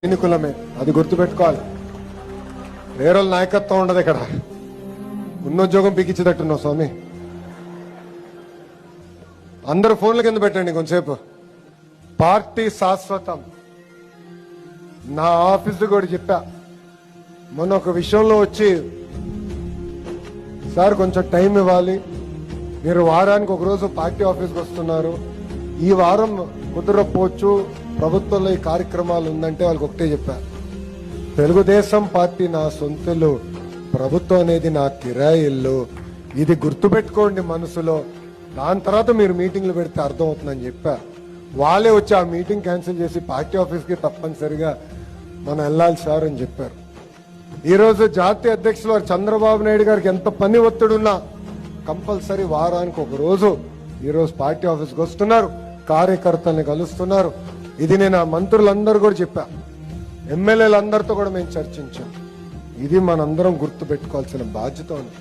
ఎన్నికులమే, అది గుర్తుపెట్టుకోవాలి. వేరే నాయకత్వం ఉండదు ఇక్కడ. ఉన్నోద్యోగం పీకిచ్చేటట్టున్నావు స్వామి. అందరూ ఫోన్ల కింద పెట్టండి కొంచెంసేపు. పార్టీ శాశ్వతం. నా ఆఫీసు కూడా చెప్పా, మొన్న ఒక విషయంలో వచ్చి, సార్ కొంచెం టైం ఇవ్వాలి, మీరు వారానికి ఒక రోజు పార్టీ ఆఫీస్కి వస్తున్నారు, ఈ వారం కుదరకపోవచ్చు, ప్రభుత్వంలో ఈ కార్యక్రమాలు ఉందంటే వాళ్ళకి ఒకటే చెప్పా, తెలుగుదేశం పార్టీ నా సొంతలు, ప్రభుత్వం అనేది నా కిరాయి ఇల్లు, ఇది గుర్తుపెట్టుకోండి మనసులో. దాని తర్వాత మీరు మీటింగ్లు పెడితే అర్థం అవుతుందని చెప్పా. వాళ్ళే వచ్చి ఆ మీటింగ్ క్యాన్సిల్ చేసి పార్టీ ఆఫీస్కి తప్పనిసరిగా మనం వెళ్ళాలి సార్ అని చెప్పారు. ఈరోజు జాతీయ అధ్యక్షులు వారు చంద్రబాబు నాయుడు గారికి ఎంత పని ఒత్తిడున్నా కంపల్సరీ వారానికి ఒక రోజు ఈరోజు పార్టీ ఆఫీస్కి వస్తున్నారు, కార్యకర్తల్ని కలుస్తున్నారు. ఇది నేను ఆ మంత్రులందరూ కూడా చెప్పా, ఎమ్మెల్యేలందరితో కూడా మేము చర్చించాం. ఇది మనందరం గుర్తు పెట్టుకోవాల్సిన బాధ్యత ఉంది.